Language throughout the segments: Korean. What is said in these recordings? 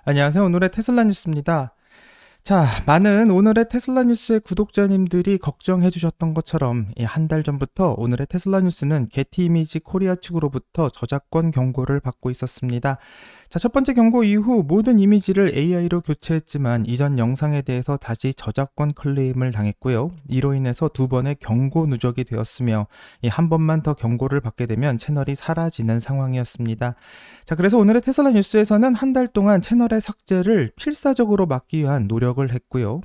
안녕하세요. 오늘의 테슬라 뉴스입니다. 자, 많은 오늘의 테슬라 뉴스의 구독자님들이 걱정해 주셨던 것처럼 한 달 전부터 오늘의 테슬라 뉴스는 게티 이미지 코리아 측으로부터 저작권 경고를 받고 있었습니다. 자, 첫 번째 경고 이후 모든 이미지를 AI로 교체했지만 이전 영상에 대해서 다시 저작권 클레임을 당했고요. 이로 인해서 두 번의 경고 누적이 되었으며 한 번만 더 경고를 받게 되면 채널이 사라지는 상황이었습니다. 자, 그래서 오늘의 테슬라 뉴스에서는 한 달 동안 채널의 삭제를 필사적으로 막기 위한 노력을 했고요.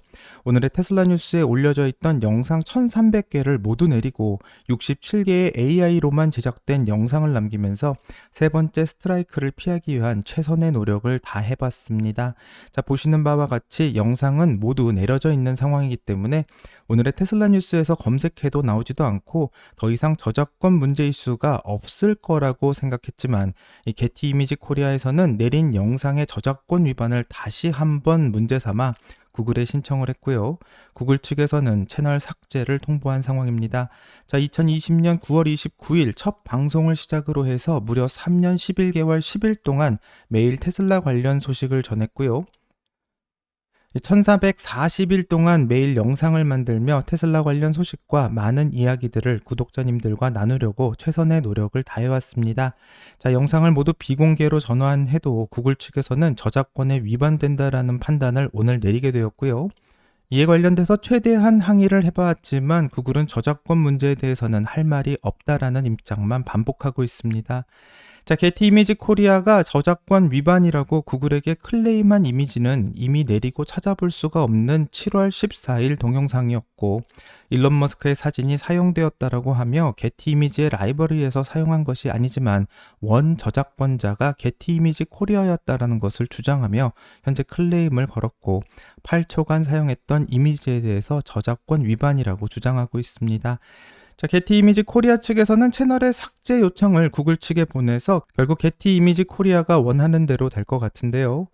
오늘의 테슬라 뉴스에 올려져 있던 영상 1300개를 모두 내리고 67개의 AI로만 제작된 영상을 남기면서 세 번째 스트라이크를 피하기 위한 최선의 노력을 다 해봤습니다. 자, 보시는 바와 같이 영상은 모두 내려져 있는 상황이기 때문에 오늘의 테슬라 뉴스에서 검색해도 나오지도 않고 더 이상 저작권 문제 이슈가 없을 거라고 생각했지만 이 게티 이미지 코리아에서는 내린 영상의 저작권 위반을 다시 한번 문제 삼아 구글에 신청을 했고요. 구글 측에서는 채널 삭제를 통보한 상황입니다. 자, 2020년 9월 29일 첫 방송을 시작으로 해서 무려 3년 11개월 10일 동안 매일 테슬라 관련 소식을 전했고요. 1440일 동안 매일 영상을 만들며 테슬라 관련 소식과 많은 이야기들을 구독자님들과 나누려고 최선의 노력을 다해왔습니다. 자, 영상을 모두 비공개로 전환해도 구글 측에서는 저작권에 위반된다라는 판단을 오늘 내리게 되었고요. 이에 관련돼서 최대한 항의를 해봤지만 구글은 저작권 문제에 대해서는 할 말이 없다라는 입장만 반복하고 있습니다. 자, 게티 이미지 코리아가 저작권 위반이라고 구글에게 클레임한 이미지는 이미 내리고 찾아볼 수가 없는 7월 14일 동영상이었고 일론 머스크의 사진이 사용되었다라고 하며 게티 이미지의 라이브러리에서 사용한 것이 아니지만 원 저작권자가 게티 이미지 코리아였다라는 것을 주장하며 현재 클레임을 걸었고 8초간 사용했던 이미지에 대해서 저작권 위반이라고 주장하고 있습니다. 자, 게티 이미지 코리아 측에서는 채널의 삭제 요청을 구글 측에 보내서 결국 게티 이미지 코리아가 원하는 대로 될 것 같은데요.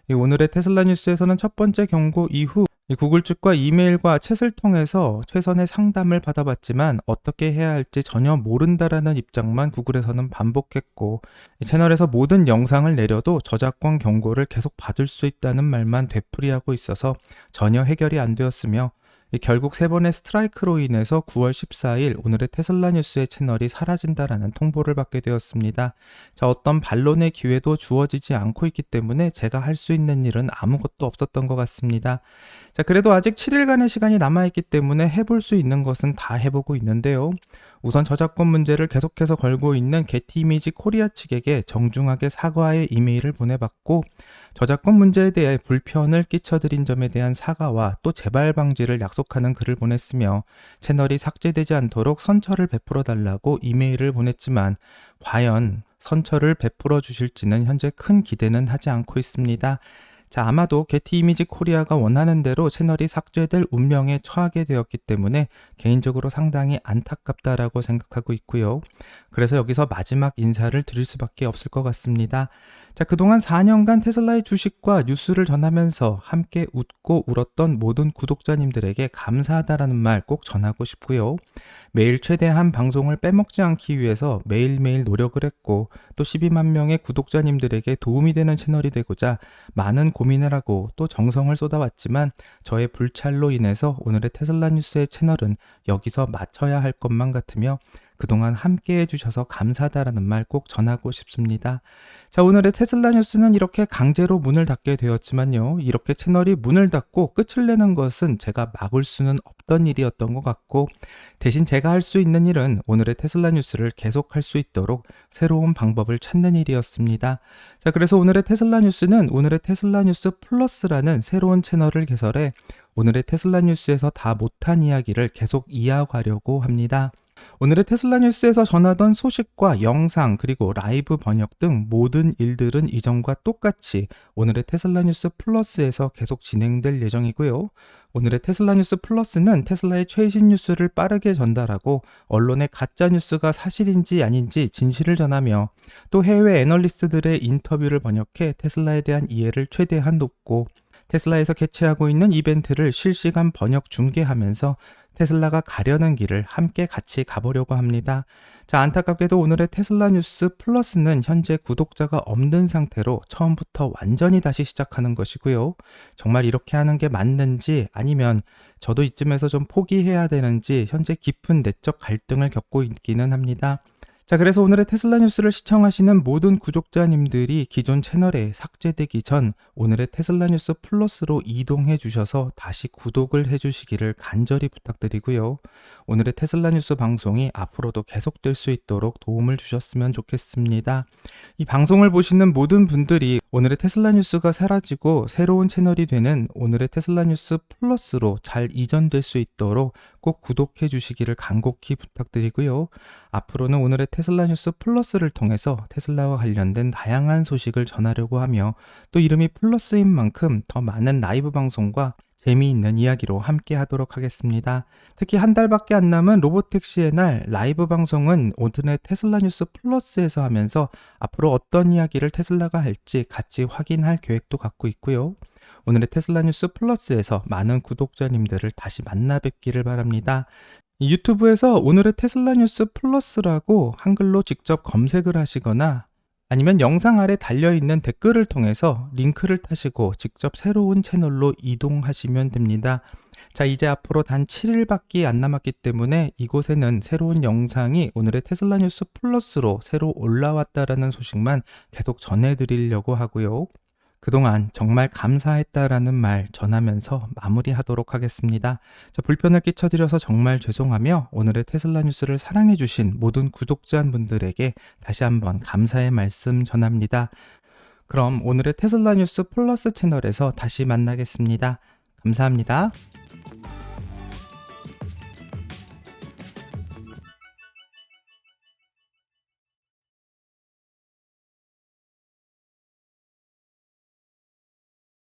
오늘의 테슬라 뉴스에서는 첫 번째 경고 이후 구글 측과 이메일과 챗을 통해서 최선의 상담을 받아봤지만 어떻게 해야 할지 전혀 모른다라는 입장만 구글에서는 반복했고 채널에서 모든 영상을 내려도 저작권 경고를 계속 받을 수 있다는 말만 되풀이하고 있어서 전혀 해결이 안 되었으며 결국 세 번의 스트라이크로 인해서 9월 14일 오늘의 테슬라 뉴스의 채널이 사라진다라는 통보를 받게 되었습니다. 자, 어떤 반론의 기회도 주어지지 않고 있기 때문에 제가 할 수 있는 일은 아무것도 없었던 것 같습니다. 자, 그래도 아직 7일간의 시간이 남아있기 때문에 해볼 수 있는 것은 다 해보고 있는데요. 우선 저작권 문제를 계속해서 걸고 있는 게티 이미지 코리아 측에게 정중하게 사과의 이메일을 보내봤고 저작권 문제에 대해 불편을 끼쳐드린 점에 대한 사과와 또 재발 방지를 약속하는 글을 보냈으며 채널이 삭제되지 않도록 선처를 베풀어 달라고 이메일을 보냈지만 과연 선처를 베풀어 주실지는 현재 큰 기대는 하지 않고 있습니다. 자, 아마도 게티 이미지 코리아가 원하는 대로 채널이 삭제될 운명에 처하게 되었기 때문에 개인적으로 상당히 안타깝다라고 생각하고 있고요. 그래서 여기서 마지막 인사를 드릴 수밖에 없을 것 같습니다. 자, 그동안 4년간 테슬라의 주식과 뉴스를 전하면서 함께 웃고 울었던 모든 구독자님들에게 감사하다라는 말 꼭 전하고 싶고요. 매일 최대한 방송을 빼먹지 않기 위해서 매일매일 노력을 했고 또 12만 명의 구독자님들에게 도움이 되는 채널이 되고자 많은 고민을 하고 또 정성을 쏟아왔지만 저의 불찰로 인해서 오늘의 테슬라 뉴스의 채널은 여기서 마쳐야 할 것만 같으며 그동안 함께 해주셔서 감사하다라는 말 꼭 전하고 싶습니다. 자, 오늘의 테슬라 뉴스는 이렇게 강제로 문을 닫게 되었지만요. 이렇게 채널이 문을 닫고 끝을 내는 것은 제가 막을 수는 없던 일이었던 것 같고 대신 제가 할 수 있는 일은 오늘의 테슬라 뉴스를 계속할 수 있도록 새로운 방법을 찾는 일이었습니다. 자, 그래서 오늘의 테슬라 뉴스는 오늘의 테슬라 뉴스 플러스라는 새로운 채널을 개설해 오늘의 테슬라 뉴스에서 다 못한 이야기를 계속 이어가려고 합니다. 오늘의 테슬라 뉴스에서 전하던 소식과 영상 그리고 라이브 번역 등 모든 일들은 이전과 똑같이 오늘의 테슬라 뉴스 플러스에서 계속 진행될 예정이고요. 오늘의 테슬라 뉴스 플러스는 테슬라의 최신 뉴스를 빠르게 전달하고 언론의 가짜 뉴스가 사실인지 아닌지 진실을 전하며 또 해외 애널리스트들의 인터뷰를 번역해 테슬라에 대한 이해를 최대한 높고 테슬라에서 개최하고 있는 이벤트를 실시간 번역 중계하면서 테슬라가 가려는 길을 함께 같이 가보려고 합니다. 자, 안타깝게도 오늘의 테슬라 뉴스 플러스는 현재 구독자가 없는 상태로 처음부터 완전히 다시 시작하는 것이고요. 정말 이렇게 하는 게 맞는지 아니면 저도 이쯤에서 좀 포기해야 되는지 현재 깊은 내적 갈등을 겪고 있기는 합니다. 자, 그래서 오늘의 테슬라 뉴스를 시청하시는 모든 구독자님들이 기존 채널에 삭제되기 전 오늘의 테슬라 뉴스 플러스로 이동해 주셔서 다시 구독을 해 주시기를 간절히 부탁드리고요. 오늘의 테슬라 뉴스 방송이 앞으로도 계속될 수 있도록 도움을 주셨으면 좋겠습니다. 이 방송을 보시는 모든 분들이 오늘의 테슬라 뉴스가 사라지고 새로운 채널이 되는 오늘의 테슬라 뉴스 플러스로 잘 이전될 수 있도록 꼭 구독해 주시기를 간곡히 부탁드리고요. 앞으로는 오늘의 테슬라 뉴스 플러스를 통해서 테슬라와 관련된 다양한 소식을 전하려고 하며 또 이름이 플러스인 만큼 더 많은 라이브 방송과 재미있는 이야기로 함께 하도록 하겠습니다. 특히 한 달밖에 안 남은 로보택시의 날 라이브 방송은 오늘의 테슬라 뉴스 플러스에서 하면서 앞으로 어떤 이야기를 테슬라가 할지 같이 확인할 계획도 갖고 있고요. 오늘의 테슬라 뉴스 플러스에서 많은 구독자님들을 다시 만나 뵙기를 바랍니다. 유튜브에서 오늘의 테슬라 뉴스 플러스라고 한글로 직접 검색을 하시거나 아니면 영상 아래 달려있는 댓글을 통해서 링크를 타시고 직접 새로운 채널로 이동하시면 됩니다. 자, 이제 앞으로 단 7일밖에 안 남았기 때문에 이곳에는 새로운 영상이 오늘의 테슬라 뉴스 플러스로 새로 올라왔다라는 소식만 계속 전해드리려고 하고요. 그동안 정말 감사했다라는 말 전하면서 마무리하도록 하겠습니다. 자, 불편을 끼쳐드려서 정말 죄송하며 오늘의 테슬라 뉴스를 사랑해주신 모든 구독자분들에게 다시 한번 감사의 말씀 전합니다. 그럼 오늘의 테슬라 뉴스 플러스 채널에서 다시 만나겠습니다. 감사합니다.